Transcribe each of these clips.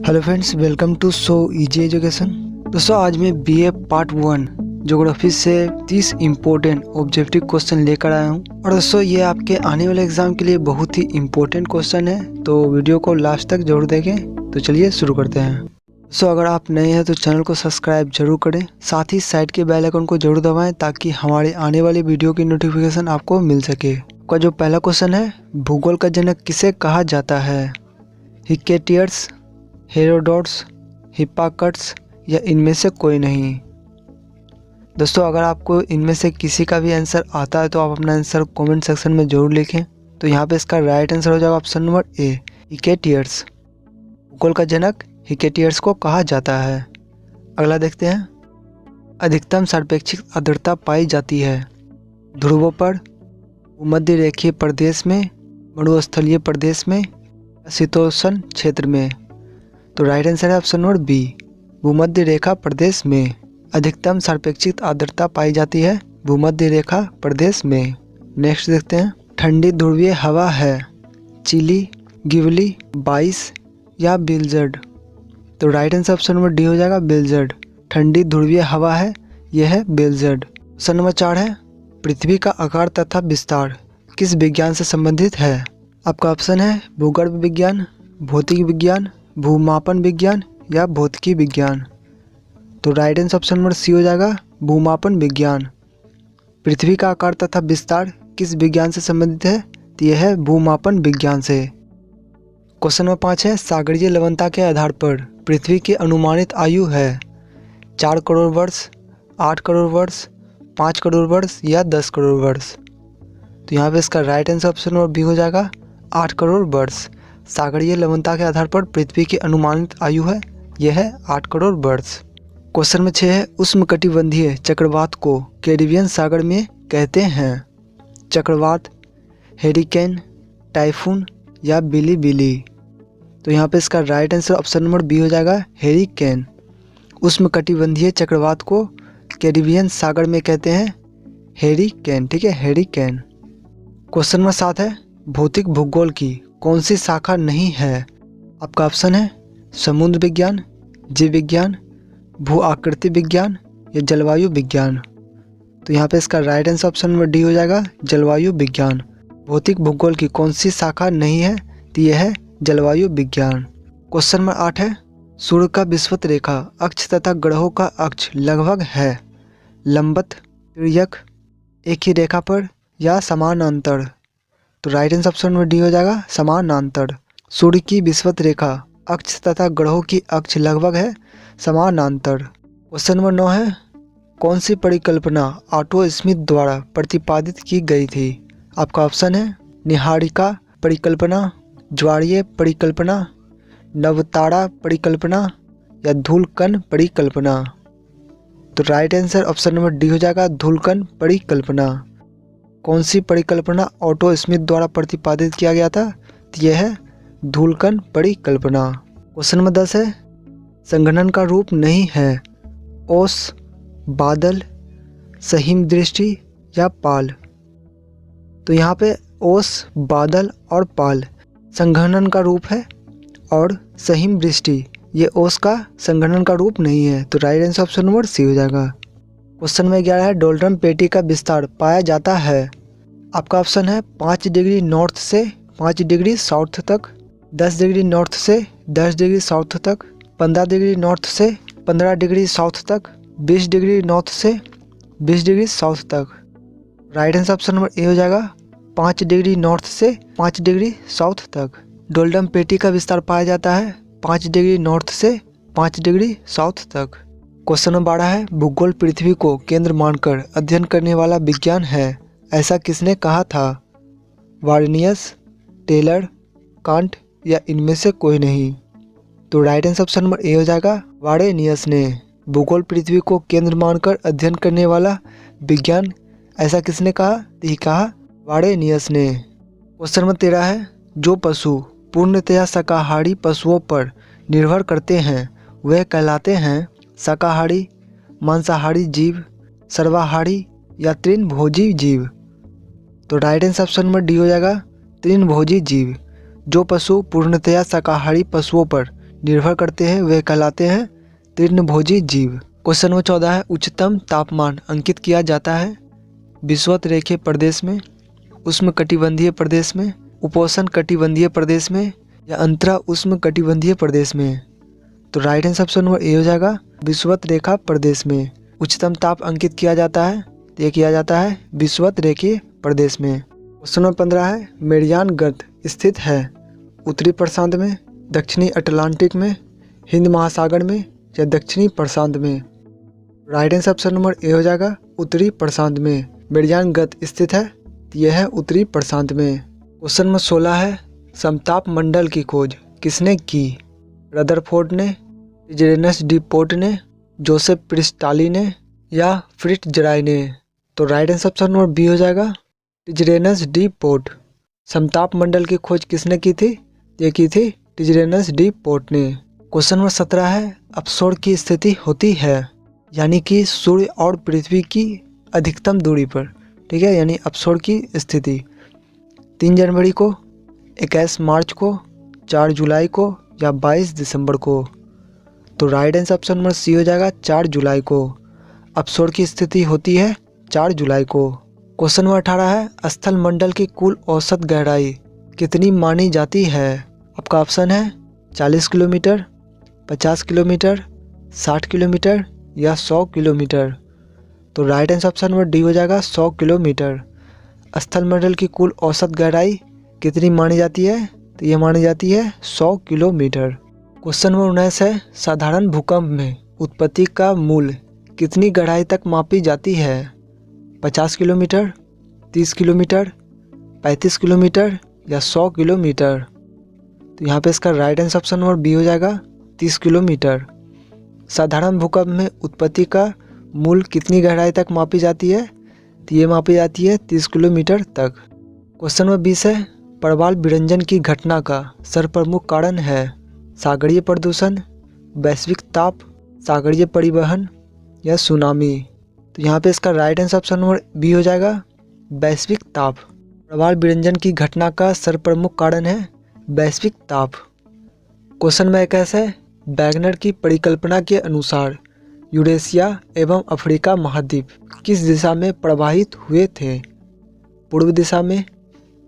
Hello friends, welcome to so easy education. दोस्तों, आज मैं बीए पार्ट 1 ज्योग्राफी से 30 इम्पोर्टेंट ऑब्जेक्टिव क्वेश्चन लेकर आया हूं। और दोस्तों, ये आपके आने वाले एग्जाम के लिए बहुत ही इम्पोर्टेंट क्वेश्चन है, तो वीडियो को लास्ट तक जरूर देखें। तो चलिए शुरू करते हैं। दोस्तों, अगर आप नए हैं तो चैनल को सब्सक्राइब जरूर करें, साथ ही साइड के बेल आइकन को जरूर दबाएं ताकि हमारे आने वाली वीडियो की नोटिफिकेशन आपको मिल सके। आपका जो पहला क्वेश्चन है, भूगोल का जनक किसे कहा जाता है? हिक्केटियर्स, हेरोडोट्स, हिप्पार्कस या इनमें से कोई नहीं। दोस्तों, अगर आपको इनमें से किसी का भी आंसर आता है तो आप अपना आंसर कमेंट सेक्शन में जरूर लिखें। तो यहाँ पे इसका राइट आंसर हो जाएगा ऑप्शन नंबर ए, हिक्केटियर्स। भूगोल का जनक हिक्केटियर्स को कहा जाता है। अगला देखते हैं। अधिकतम सापेक्षिक आर्द्रता पाई जाती है ध्रुवों पर, भूमध्य रेखीय प्रदेश में, मरुस्थलीय प्रदेश में, शीतोष्ण क्षेत्र में। तो राइट आंसर है ऑप्शन नंबर बी, भूमध्य रेखा प्रदेश में। अधिकतम सापेक्षिक आर्द्रता पाई जाती है भूमध्य रेखा प्रदेश में। नेक्स्ट देखते हैं। ठंडी ध्रुवीय हवा है चिली, गिबली, बाइस या बिल्जर्ड। तो right answer option number D हो जाएगा, बिल्जर्ड। ठंडी ध्रुवीय हवा है, यह है बिल्जर्ड। ऑप्शन नंबर 4 है। पृथ्वी का आकार तथा विस्तार किस विज्ञान से संबंधित है? आपका ऑप्शन है भूगर्भ विज्ञान, भौतिक विज्ञान, भूमापन विज्ञान या भौतिकी विज्ञान। तो right answer option number C हो जाएगा, भूमापन विज्ञान। पृथ्वी का आकार तथा विस्तार किस विज्ञान से संबंधित है? तो यह है भूमापन विज्ञान से। क्वेश्चन नंबर 5 है। सागरीय लवणता के आधार पर पृथ्वी की अनुमानित आयु है 4 करोड़ वर्ष, 8 करोड़ वर्ष, 5 करोड़ वर्ष या 10 करोड़ वर्ष। तो यहाँ पे इसका right answer option number B हो जाएगा, 8 करोड़ वर्ष। सागरीय लवणता के आधार पर पृथ्वी की अनुमानित आयु है, यह है 8 करोड़ वर्ष। क्वेश्चन में 6 है। उष्णकटिबंधीय चक्रवात को कैरिबियन सागर में कहते हैं? चक्रवात, हेरिकेन, टाइफून या बिली। तो यहाँ पे इसका right answer option number B हो जाएगा, हेरिकेन। उष्णकटिबंधीय चक्रवात को कैरिबियन सागर में कहते हैं हेरिकेन। ठीक है, हेरिकेन। क्वेश्चन नंबर 7 है। भौतिक भूगोल की कौन सी शाखा नहीं है? आपका ऑप्शन है समुद्र विज्ञान, जीव विज्ञान, भू आकृति विज्ञान या जलवायु विज्ञान। तो यहाँ पे इसका right answer option number D हो जाएगा, जलवायु विज्ञान। भौतिक भूगोल की कौन सी शाखा नहीं है? तो यह है जलवायु विज्ञान। क्वेश्चन नंबर 8 है। सूर्य का विषुवत रेखा अक्ष तथा ग्रहों का अक्ष लगभग है लंबवत, तिर्यक, एक ही रेखा पर या समानांतर। तो right answer option number D हो जाएगा, समानांतर। सूर्य की विषुवत रेखा अक्ष तथा ग्रहों की अक्ष लगभग है समानांतर। क्वेश्चन नंबर 9 है। कौन सी परिकल्पना ऑटो स्मिथ द्वारा प्रतिपादित की गई थी? आपका ऑप्शन है निहारिका परिकल्पना, ज्वारीय परिकल्पना, नवतारा परिकल्पना या धूलकण परिकल्पना। तो right answer option number D हो जाएगा, धूलकण परिकल्पना। कौन सी परिकल्पना ऑटो स्मिथ द्वारा प्रतिपादित किया गया था? तो यह है धूलकण परिकल्पना। क्वेश्चन नंबर 10 है। संघनन का रूप नहीं है ओस, बादल, सहीम दृष्टि या पाल। तो यहाँ पे ओस, बादल और पाल संघनन का रूप है और सहीम दृष्टि ये ओस का संघनन का रूप नहीं है। तो right answer option number C हो जाएगा। क्वेश्चन में 11 है। डोल्टन पेटी का विस्तार पाया जाता है? आपका ऑप्शन है 5 डिग्री नॉर्थ से 5 डिग्री साउथ तक, 10 डिग्री नॉर्थ से 10 डिग्री साउथ तक, 15 डिग्री नॉर्थ से 15 डिग्री साउथ तक, 20 डिग्री नॉर्थ से 20 डिग्री साउथ तक। Right answer option number A हो जाएगा, 5 डिग्री नॉर्थ से 5 डिग्री साउथ तक। डोल्टन पेटी का विस्तार पाया जाता है 5 डिग्री नॉर्थ से 5 डिग्री साउथ तक। क्वेश्चन नंबर 12 है। भूगोल पृथ्वी को केंद्र मानकर अध्ययन करने वाला विज्ञान है, ऐसा किसने कहा था? वार्नियस, टेलर, कांट या इनमें से कोई नहीं। तो right answer option number A हो जाएगा, वार्नियस ने। भूगोल पृथ्वी को केंद्र मानकर अध्ययन करने वाला विज्ञान ऐसा किसने कहा? तो ये कहा वार्नियस ने। क्वेश्चन नंबर 13 है। जो पशु पूर्णतया शाकाहारी पशुओं पर निर्भर करते हैं वह कहलाते हैं शाकाहारी, मांसाहारी जीव, सर्वाहारी या तृणभोजी जीव। तो right answer option number D हो जाएगा, तृणभोजी जीव। जो पशु पूर्णतया शाकाहारी पशुओं पर निर्भर करते हैं वे कहलाते हैं तृणभोजी जीव। क्वेश्चन नंबर 14 है, उच्चतम तापमान अंकित किया जाता है विषुवत रेखीय प्रदेश में, उष्णकटिबंधीय प्रदेश में, उपोष्ण कटिबंधीय प्रदेश में या अंतरा उष्ण कटिबंधीय प्रदेश में। तो right answer option number A हो जाएगा, विषुवत रेखा प्रदेश में उच्चतम ताप अंकित किया जाता है। तो ये किया जाता है विषुवत रेखीय प्रदेश में। क्वेश्चन नंबर 15 है, मेरियान गर्त स्थित है उत्तरी प्रशांत में, दक्षिणी अटलांटिक में, हिंद महासागर में या दक्षिणी प्रशांत में। Right answer option number A हो जाएगा, उत्तरी प्रशांत में मेरियान गर्त स्थित है। यह है उत्तरी प्रशांत में। क्वेश्चन नंबर 16 है, समताप मंडल की खोज किसने की? रदरफोर्ड ने, टिजेरेनस डी पोर्ट ने, जोसेफ प्रिस्टाली ने या फ्रिट्जराय ने। तो right answer option number B हो जाएगा, टिजेरेनस डी पोर्ट। समताप मंडल की खोज किसने की थी? ये की थी टिजेरेनस डी पोर्ट ने। क्वेश्चन नंबर 17 है, अपसोर की स्थिति होती है यानी कि सूर्य और पृथ्वी की अधिकतम दूरी पर, ठीक है, यानी अपसोर की स्थिति 3 जनवरी को, 21 मार्च को, 4 जुलाई को या 22 दिसंबर को। तो right answer option number C हो जाएगा, 4 जुलाई को अपसोर की स्थिति होती है 4 जुलाई को। क्वेश्चन नंबर 18 है, स्थल मंडल की कुल औसत गहराई कितनी मानी जाती है? आपका ऑप्शन है 40 किलोमीटर, 50 किलोमीटर, 60 किलोमीटर या 100 किलोमीटर। तो right answer option number D हो जाएगा, 100 किलोमीटर। स्थल मंडल की कुल औसत गहराई कितनी मानी जाती है? तो ये मानी जाती है 100 किलोमीटर। क्वेश्चन नंबर 19 है, साधारण भूकंप में उत्पत्ति का मूल कितनी गहराई तक मापी जाती है? 50 किलोमीटर, 30 किलोमीटर, 35 किलोमीटर या 100 किलोमीटर। तो यहाँ पे इसका right answer option number B हो जाएगा, 30 किलोमीटर। साधारण भूकंप में उत्पत्ति का मूल कितनी गहराई तक मापी जाती है? तो ये मापी जाती है 30 किलोमीटर तक। क्वेश्चन नंबर 20 है, प्रवाल विरंजन की घटना का सर्वप्रमुख कारण है सागरीय प्रदूषण, वैश्विक ताप, सागरीय परिवहन या सुनामी। तो यहाँ पे इसका right answer option number B हो जाएगा, वैश्विक ताप। प्रवाल विरंजन की घटना का सर्वप्रमुख कारण है वैश्विक ताप। क्वेश्चन नंबर 21 है, वैगनर की परिकल्पना के अनुसार यूरेशिया एवं अफ्रीका महाद्वीप किस दिशा में प्रवाहित हुए थे? पूर्व दिशा में,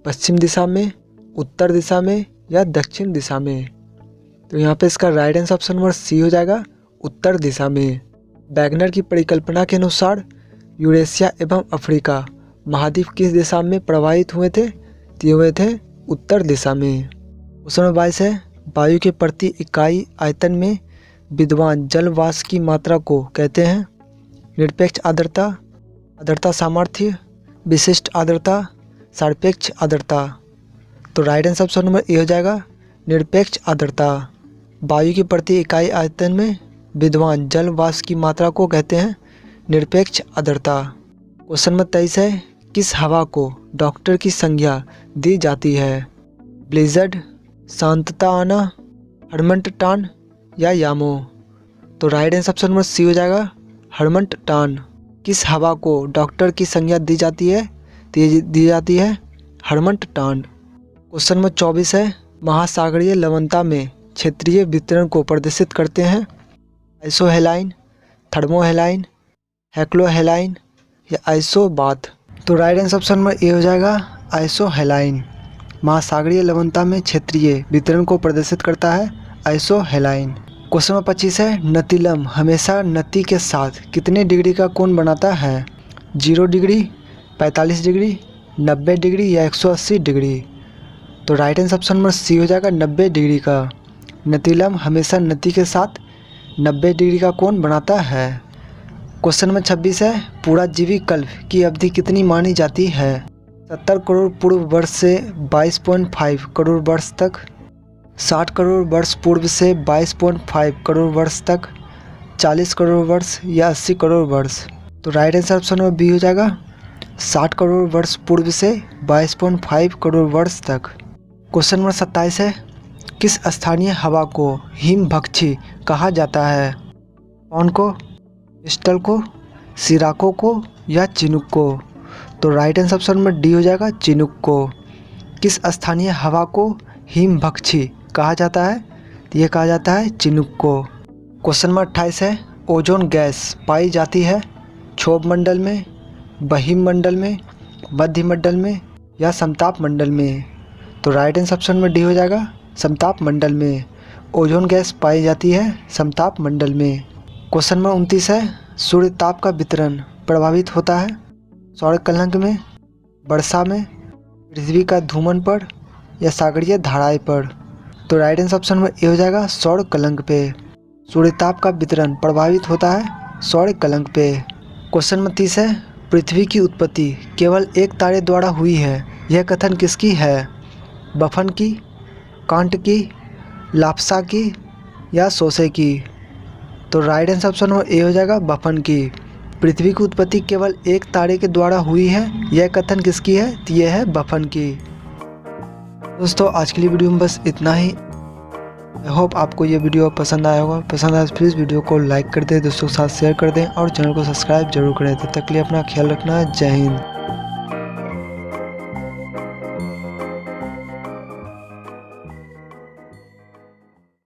पश्चिम दिशा में, उत्तर दिशा में या दक्षिण दिशा में। तो यहाँ पे इसका right answer option number C हो जाएगा, उत्तर दिशा में। वैगनर की परिकल्पना के अनुसार यूरेशिया एवं अफ्रीका महाद्वीप किस दिशा में प्रवाहित हुए थे? तो ये हुए थे उत्तर दिशा में। क्वेश्चन नंबर 22 है, वायु के प्रति इकाई आयतन में विद्यमान जल वाष्प की मात्रा को कहते हैं? निरपेक्ष आर्द्रता, आर्द्रता सामर्थ्य, विशिष्ट आर्द्रता, सापेक्ष आर्द्रता। तो right answer option number A हो जाएगा, निरपेक्ष आर्द्रता। वायु की प्रति इकाई आयतन में विद्यमान जल वाष्प की मात्रा को कहते हैं निरपेक्ष आर्द्रता। क्वेश्चन नंबर 23 है, किस हवा को डॉक्टर की संज्ञा दी जाती है? ब्लिज़र्ड, शांतता आना, हर्मनटान या यामो। तो right answer option number C हो जाएगा, हर्मनटान। किस हवा को डॉक्टर की संज्ञा दी जाती है? तो ये दी जाती है हर्मनटान। क्वेश्चन नंबर 24 है, महासागरीय लवणता में क्षेत्रीय वितरण को प्रदर्शित करते हैं? आइसोहेलाइन, थर्मोहेलाइन, हेक्लोहेलाइन या आइसोबाथ। तो right answer option number A हो जाएगा, आइसोहेलाइन। महासागरीय लवणता में क्षेत्रीय वितरण को प्रदर्शित करता है आइसोहेलाइन। क्वेश्चन नंबर 25 है, नतीलम हमेशा नती के साथ कितने डिग्री का कोण बनाता है? 0 डिग्री, 45 डिग्री, 90 डिग्री या 180 डिग्री। तो right answer option number C हो जाएगा, 90 डिग्री का। नतीलम हमेशा नती के साथ 90 डिग्री का कोण बनाता है। क्वेश्चन नंबर 26 है, पूरा जीवी कल्प की अवधि कितनी मानी जाती है? 70 करोड़ पूर्व वर्ष से 22.5 करोड़ वर्ष तक, 60 करोड़ वर्ष पूर्व से 22.5 करोड़ वर्ष तक, 40 करोड़ वर्ष या 80 करोड़ वर्ष। तो right answer option number B हो जाएगा, 60 करोड़ वर्ष पूर्व से 22.5 करोड़ वर्ष तक। क्वेश्चन नंबर 27 है, किस स्थानीय हवा को हिमभक्षी कहा जाता है? कौन को, क्रिस्टल को, सिराको को या चिनुक को। तो right answer option number D हो जाएगा, चिनुक को। किस स्थानीय हवा को हिमभक्षी कहा जाता है? तो ये कहा जाता है चिनूक को। क्वेश्चन नंबर 28 है, ओजोन गैस पाई जाती है क्षोभ मंडल में, बहिम मंडल में, मध्य मंडल में या समताप मंडल में। तो राइट आंसर ऑप्शन में डी हो जाएगा, समताप मंडल में। ओजोन गैस पाई जाती है समताप मंडल में। क्वेश्चन नंबर 29 है, सूर्य ताप का वितरण प्रभावित होता है सौर कलंक में, वर्षा में, पृथ्वी का धूमन पर या सागरीय धाराएं पर। तो राइट आंसर ऑप्शन में ए हो जाएगा, सौर कलंक पे। सूर्य ताप का वितरण प्रभावित होता है सौर कलंक पे। क्वेश्चन नंबर 30 है, पृथ्वी की उत्पत्ति केवल एक तारे द्वारा हुई है, यह कथन किसकी है? बफन की, कांट की, लाप्सा की या सोसे की। तो राइट आंसर ऑप्शन में ए हो जाएगा, बफन की। पृथ्वी की उत्पत्ति केवल एक तारे के द्वारा हुई है, यह कथन किसकी है? तो यह है बफन की। दोस्तों आज के लिए वीडियो में बस इतना ही। आई होप आपको ये वीडियो पसंद आया होगा। पसंद आया तो प्लीज़ वीडियो को लाइक कर दें, दोस्तों के साथ शेयर कर दें और चैनल को सब्सक्राइब जरूर करें। तब तक के लिए अपना ख्याल रखना। जय हिंद।